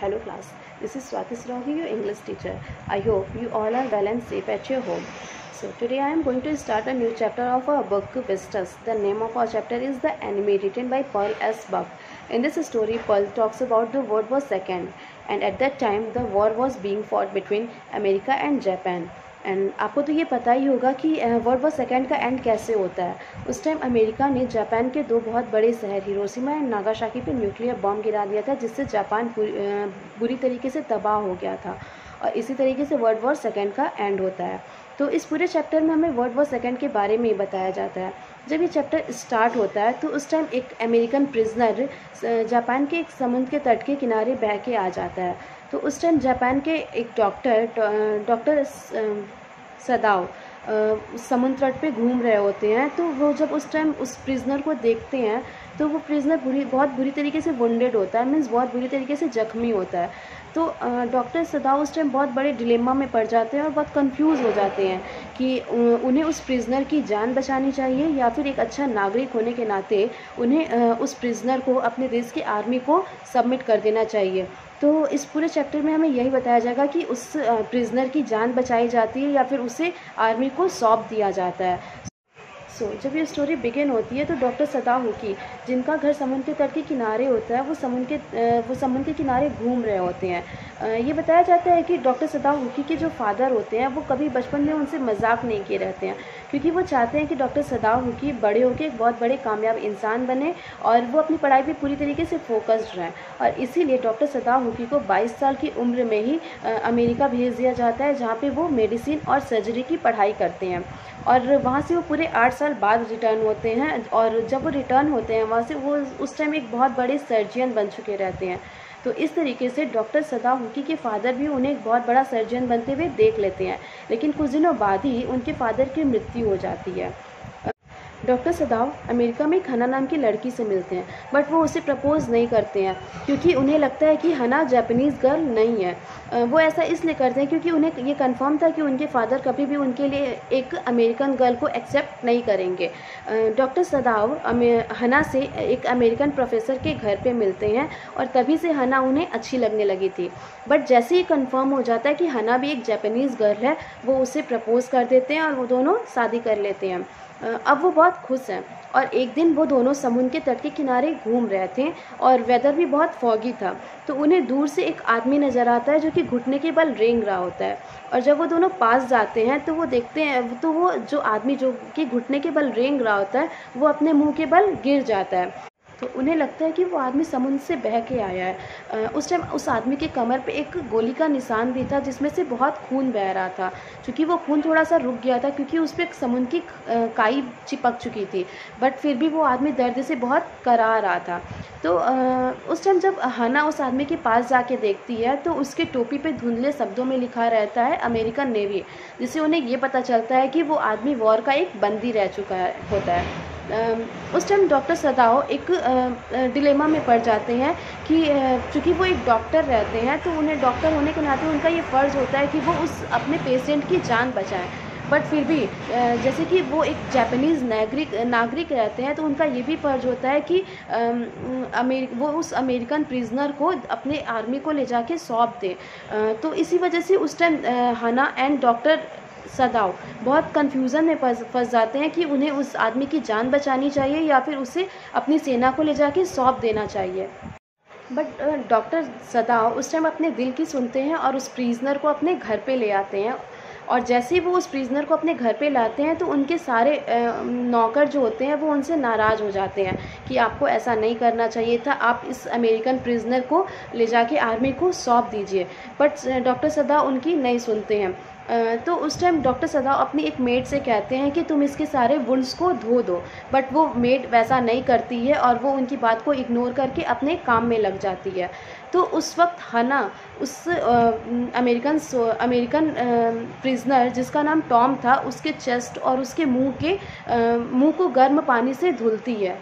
Hello class, this is Swati Srahi, your English teacher. I hope you all are well and safe at your home. So today I am going to start a new chapter of our book Vistas. The name of our chapter is The Enemy, written by Pearl S. Buck. In this story, Pearl talks about the World War II, and at that time the war was being fought between America and Japan. And आपको तो ये पता ही होगा कि world war second का and कैसे होता है। उस टाइम अमेरिका ने जापान के दो बहुत बड़े शहर हिरोशिमा एंड नागासाकी पे न्यूक्लियर बॉम्ब गिरा दिया था, जिससे जापान बुरी तरीके से तबाह हो गया था। और इसी तरीके से वर्ल्ड वॉर सेकेंड का एंड होता है। तो इस पूरे चैप्टर में हमें वर्ल्ड वॉर सेकेंड के बारे में ही बताया जाता है। जब ये चैप्टर स्टार्ट होता है तो उस टाइम एक अमेरिकन प्रिजनर जापान के एक समुद्र के तट के किनारे बह के आ जाता है। तो उस टाइम जापान के एक डॉक्टर सदाओ समुद्र तट पे घूम रहे होते हैं। तो वो जब उस टाइम उस प्रिजनर को देखते हैं तो वो प्रिजनर बहुत बुरी तरीके से वुंडेड होता है, मीन्स बहुत बुरी तरीके से जख्मी होता है। तो डॉक्टर सदाओ उस टाइम बहुत बड़े डिलेमा में पड़ जाते हैं और बहुत कंफ्यूज हो जाते हैं कि उन्हें उस प्रिजनर की जान बचानी चाहिए या फिर एक अच्छा नागरिक होने के नाते उन्हें उस प्रिजनर को अपने देश की आर्मी को सबमिट कर देना चाहिए। तो इस पूरे चैप्टर में हमें यही बताया जाएगा कि उस प्रिजनर की जान बचाई जाती है या फिर उसे आर्मी को सौंप दिया जाता है। जब ये स्टोरी बिगिन होती है तो डॉक्टर सदाओ की, जिनका घर समुद्र के तट के किनारे होता है, वो समुद्र के किनारे घूम रहे होते हैं। ये बताया जाता है कि डॉक्टर सदाओ के जो फादर होते हैं वो कभी बचपन में उनसे मजाक नहीं किए रहते हैं, क्योंकि वो चाहते हैं कि डॉक्टर सदाओ बड़े होकर एक बहुत बड़े कामयाब इंसान बने और वो अपनी पढ़ाई पे पूरी तरीके से फोकस्ड रहें। और इसीलिए डॉक्टर सदाओ को 22 साल की उम्र में ही अमेरिका भेज दिया जाता है, जहाँ पे वो मेडिसिन और सर्जरी की पढ़ाई करते हैं। और वहाँ से वो पूरे 8 साल बाद रिटर्न होते हैं। और जब वो रिटर्न होते हैं वहाँ से, वो उस टाइम एक बहुत बड़े सर्जियन बन चुके रहते हैं। तो इस तरीके से डॉक्टर सदाओ के फादर भी उन्हें एक बहुत बड़ा सर्जन बनते हुए देख लेते हैं, लेकिन कुछ दिनों बाद ही उनके फादर की मृत्यु हो जाती है। डॉक्टर सदाओ अमेरिका में एक हना नाम की लड़की से मिलते हैं, बट वो उसे प्रपोज नहीं करते हैं क्योंकि उन्हें लगता है कि हना जापानीज़ गर्ल नहीं है। वो ऐसा इसलिए करते हैं क्योंकि उन्हें ये कंफर्म था कि उनके फादर कभी भी उनके लिए एक अमेरिकन गर्ल को एक्सेप्ट नहीं करेंगे। डॉक्टर सदाओ हना से एक अमेरिकन प्रोफेसर के घर पे मिलते हैं और तभी से हना उन्हें अच्छी लगने लगी थी। बट जैसे ही कंफर्म हो जाता है कि हना भी एक जापानीज़ गर्ल है, वो उसे प्रपोज कर देते हैं और वो दोनों शादी कर लेते हैं। अब वो बहुत खुश हैं और एक दिन वो दोनों समुद्र के तट के किनारे घूम रहे थे और वेदर भी बहुत फॉगी था। तो उन्हें दूर से एक आदमी नज़र आता है जो कि घुटने के बल रेंग रहा होता है। और जब वो दोनों पास जाते हैं तो वो देखते हैं, तो वो जो आदमी जो कि घुटने के बल रेंग रहा होता है, वो अपने मुंह के बल गिर जाता है। तो उन्हें लगता है कि वो आदमी समुद्र से बह के आया है। उस टाइम उस आदमी के कमर पे एक गोली का निशान भी था, जिसमें से बहुत खून बह रहा था। क्योंकि वो खून थोड़ा सा रुक गया था क्योंकि उस पर एक समुद्र की काई चिपक चुकी थी, बट फिर भी वो आदमी दर्द से बहुत करा रहा था। तो उस टाइम जब हना उस आदमी के पास जाके देखती है तो उसके टोपी पे धुंधले शब्दों में लिखा रहता है अमेरिकन नेवी, जिससे उन्हें ये पता चलता है कि वो आदमी वॉर का एक बंदी रह चुका होता है। उस टाइम डॉक्टर सदाओ एक डिलेमा में पड़ जाते हैं कि चूँकि वो एक डॉक्टर रहते हैं तो उन्हें डॉक्टर होने के नाते उनका ये फ़र्ज़ होता है कि वो उस अपने पेशेंट की जान बचाएं। बट फिर भी जैसे कि वो एक जापानीज़ नागरिक रहते हैं तो उनका ये भी फ़र्ज़ होता है कि वो उस अमेरिकन प्रिजनर को अपने आर्मी को ले जाके सौंप दे। तो इसी वजह से उस टाइम हना एंड डॉक्टर सदाओ बहुत कन्फ्यूज़न में फंस जाते हैं कि उन्हें उस आदमी की जान बचानी चाहिए या फिर उसे अपनी सेना को ले जाके सौंप देना चाहिए। बट डॉक्टर सदाओ उस टाइम अपने दिल की सुनते हैं और उस प्रिजनर को अपने घर पे ले आते हैं। और जैसे ही वो उस प्रिजनर को अपने घर पे लाते हैं तो उनके सारे नौकर जो होते हैं वो उनसे नाराज़ हो जाते हैं कि आपको ऐसा नहीं करना चाहिए था, आप इस अमेरिकन प्रिजनर को ले जाके आर्मी को सौंप दीजिए। बट डॉक्टर सदाओ उनकी नहीं सुनते हैं। तो उस टाइम डॉक्टर सदाओ अपनी एक मेड से कहते हैं कि तुम इसके सारे वुंड्स को धो दो, बट वो मेड वैसा नहीं करती है और वो उनकी बात को इग्नोर करके अपने काम में लग जाती है। तो उस वक्त हना उस अमेरिकन प्रिजनर जिसका नाम टॉम था, उसके चेस्ट और उसके मुंह को गर्म पानी से धुलती है।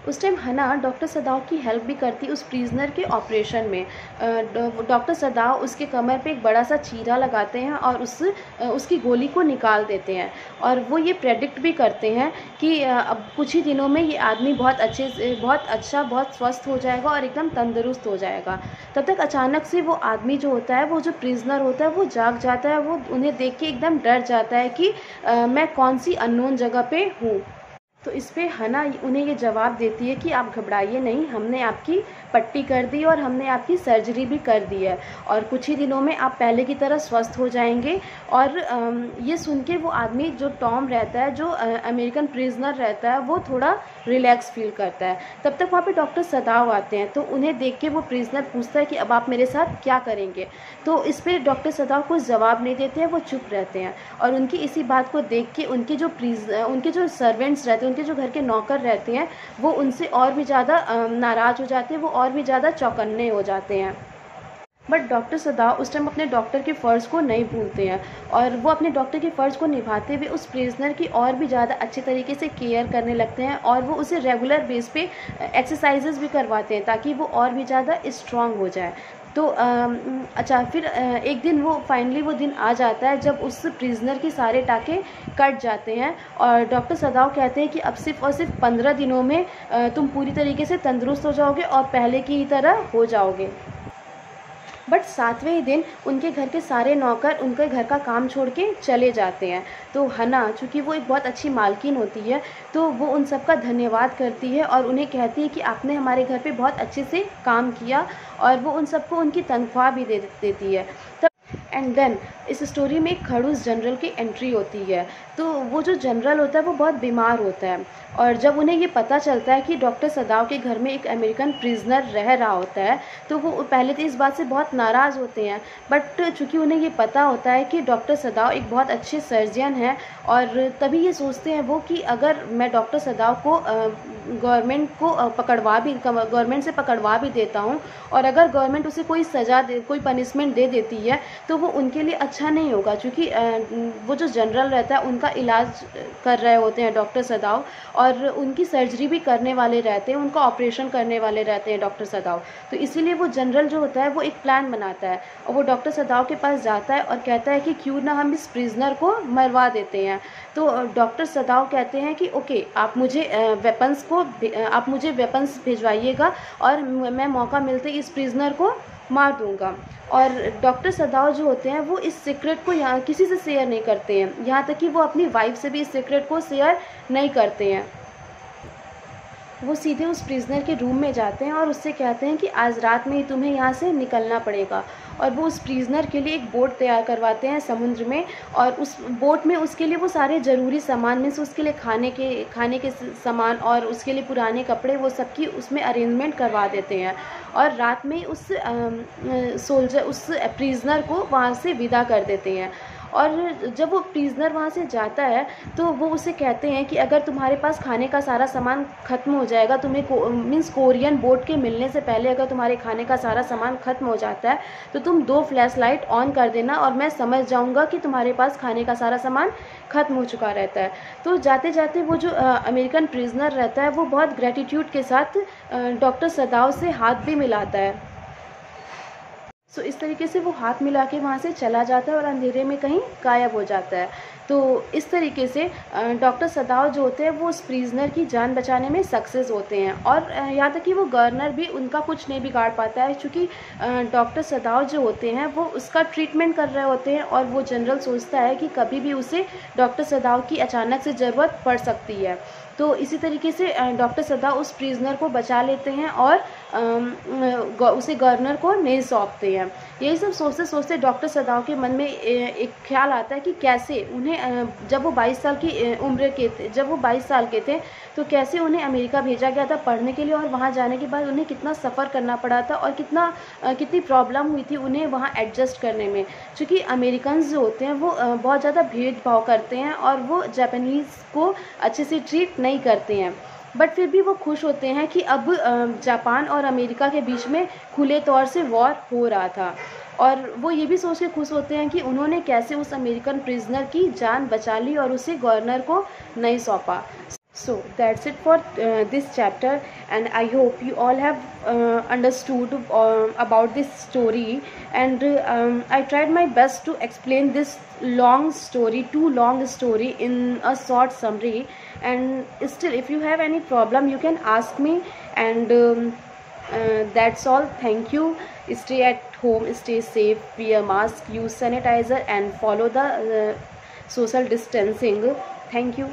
उस टाइम हना डॉक्टर सदाव की हेल्प भी करती उस प्रिजनर के ऑपरेशन में। डॉक्टर सदाव उसके कमर पे एक बड़ा सा चीरा लगाते हैं और उसकी गोली को निकाल देते हैं, और वो ये प्रेडिक्ट भी करते हैं कि अब कुछ ही दिनों में ये आदमी बहुत स्वस्थ हो जाएगा और एकदम तंदुरुस्त हो जाएगा। तब तक अचानक से वो आदमी जो होता है, वो जो प्रिजनर होता है, वो जाग जाता है। वो उन्हें देख के एकदम डर जाता है कि मैं कौन सी अननोन जगह पे हूँ। तो इस पे हना उन्हें ये जवाब देती है कि आप घबराइए नहीं, हमने आपकी पट्टी कर दी और हमने आपकी सर्जरी भी कर दी है, और कुछ ही दिनों में आप पहले की तरह स्वस्थ हो जाएंगे। और ये सुन के वो आदमी जो टॉम रहता है, जो अमेरिकन प्रिजनर रहता है, वो थोड़ा रिलैक्स फील करता है। तब तक वहाँ पे डॉक्टर सदाव आते हैं, तो उन्हें देख के वो प्रिजनर पूछता है कि अब आप मेरे साथ क्या करेंगे। तो इस पर डॉक्टर सदाव कुछ जवाब नहीं देते हैं, वो चुप रहते हैं। और उनकी इसी बात को देख के उनके जो सर्वेंट्स रहते हैं, उनके जो घर के नौकर रहते हैं, वो उनसे और भी ज़्यादा नाराज़ हो जाते हैं, वो और भी ज़्यादा चौकन्ने हो जाते हैं। बट डॉक्टर सदाव उस टाइम अपने डॉक्टर के फ़र्ज़ को नहीं भूलते हैं, और वो अपने डॉक्टर के फ़र्ज़ को निभाते हुए उस प्रिजनर की और भी ज़्यादा अच्छे तरीके से केयर करने लगते हैं, और वो उसे रेगुलर बेस पे एक्सरसाइजेज़ भी करवाते हैं ताकि वो और भी ज़्यादा स्ट्रॉन्ग हो जाए। तो अच्छा, फिर एक दिन वो दिन आ जाता है जब उस प्रिजनर के सारे टाँके कट जाते हैं, और डॉक्टर सदाव कहते हैं कि अब सिर्फ और सिर्फ 15 दिनों में तुम पूरी तरीके से तंदुरुस्त हो जाओगे और पहले की ही तरह हो जाओगे। बट 7वें ही दिन उनके घर के सारे नौकर उनके घर का काम छोड़ के चले जाते हैं। तो हना, चूँकि वो एक बहुत अच्छी मालकिन होती है, तो वो उन सब का धन्यवाद करती है और उन्हें कहती है कि आपने हमारे घर पे बहुत अच्छे से काम किया, और वो उन सबको उनकी तनख्वाह भी दे देती है। तब एंड देन इस स्टोरी में एक खड़ूस जनरल की एंट्री होती है। तो वो जो जनरल होता है वो बहुत बीमार होता है, और जब उन्हें ये पता चलता है कि डॉक्टर सदाव के घर में एक अमेरिकन प्रिजनर रह रहा होता है, तो वो पहले तो इस बात से बहुत नाराज़ होते हैं। बट चूँकि उन्हें ये पता होता है कि डॉक्टर सदाव एक बहुत अच्छे सर्जन हैं, और तभी ये सोचते हैं वो कि अगर मैं डॉक्टर सदाव को गवर्नमेंट से पकड़वा भी देता हूँ, और अगर गवर्नमेंट उसे कोई पनिशमेंट दे देती है, तो वो उनके लिए अच्छा नहीं होगा। क्योंकि वो जो जनरल रहता है उनका इलाज कर रहे होते हैं डॉक्टर सदाव, और उनकी सर्जरी भी करने वाले रहते हैं, उनका ऑपरेशन करने वाले रहते हैं डॉक्टर सदाव। तो इसीलिए वो जनरल जो होता है वो एक प्लान बनाता है, और वो डॉक्टर सदाव के पास जाता है और कहता है कि क्यों ना हम इस प्रिजनर को मरवा देते हैं। तो डॉक्टर सदाव कहते हैं कि ओके, आप मुझे वेपन्स भिजवाइएगा, और मैं मौका मिलते इस प्रिजनर को मार दूंगा। और डॉक्टर सदाव जो होते हैं वो इस सीक्रेट को यहाँ किसी से शेयर नहीं करते हैं, यहाँ तक कि वो अपनी वाइफ से भी इस सीक्रेट को शेयर नहीं करते हैं। वो सीधे उस प्रिजनर के रूम में जाते हैं और उससे कहते हैं कि आज रात में ही तुम्हें यहाँ से निकलना पड़ेगा। और वो उस प्रिजनर के लिए एक बोट तैयार करवाते हैं समुद्र में, और उस बोट में उसके लिए वो सारे ज़रूरी सामान में से उसके लिए खाने के सामान और उसके लिए पुराने कपड़े, वो सबकी उसमें अरेंजमेंट करवा देते हैं। और रात में उस प्रिजनर को वहाँ से विदा कर देते हैं। और जब वो प्रिजनर वहाँ से जाता है तो वो उसे कहते हैं कि अगर तुम्हारे पास खाने का सारा सामान ख़त्म हो जाएगा, तुम्हें कोरियन बोट के मिलने से पहले अगर तुम्हारे खाने का सारा सामान ख़त्म हो जाता है, तो तुम 2 फ्लैश लाइट ऑन कर देना, और मैं समझ जाऊँगा कि तुम्हारे पास खाने का सारा सामान ख़त्म हो चुका रहता है। तो जाते जाते वो जो अमेरिकन प्रिजनर रहता है वो बहुत ग्रेटिट्यूड के साथ डॉक्टर सदाव से हाथ भी मिलाता है। सो इस तरीके से वो हाथ मिला के वहाँ से चला जाता है और अंधेरे में कहीं गायब हो जाता है। तो इस तरीके से डॉक्टर सदाव जो होते हैं वो उस प्रिजनर की जान बचाने में सक्सेस होते हैं, और यहाँ तक कि वो गवर्नर भी उनका कुछ नहीं बिगाड़ पाता है, क्योंकि डॉक्टर सदाव जो होते हैं वो उसका ट्रीटमेंट कर रहे होते हैं, और वो जनरल सोचता है कि कभी भी उसे डॉक्टर सदाव की अचानक से ज़रूरत पड़ सकती है। तो इसी तरीके से डॉक्टर सदाव उस प्रिजनर को बचा लेते हैं और उसे गवर्नर को नहीं सौंपते हैं। यही सब सोचते सोचते डॉक्टर सदाव के मन में एक ख्याल आता है कि कैसे उन्हें जब वो 22 साल के थे तो कैसे उन्हें अमेरिका भेजा गया था पढ़ने के लिए, और वहाँ जाने के बाद उन्हें कितना सफ़र करना पड़ा था और कितनी प्रॉब्लम हुई थी उन्हें वहाँ एडजस्ट करने में। क्योंकि अमेरिकन्स जो होते हैं वो बहुत ज़्यादा भेदभाव करते हैं और वो जापानीज़ को अच्छे से ट्रीट नहीं करते हैं। बट फिर भी वो खुश होते हैं कि अब जापान और अमेरिका के बीच में खुले तौर से वॉर हो रहा था, और वो ये भी सोच के खुश होते हैं कि उन्होंने कैसे उस अमेरिकन प्रिजनर की जान बचा ली और उसे गवर्नर को नहीं सौंपा। So that's it for this chapter, and I hope you all have understood about this story. And I tried my best to explain this too long story in a short summary. And still, if you have any problem, you can ask me. And that's all. Thank you. Stay at home, stay safe, wear mask, use sanitizer, and follow the social distancing. Thank you.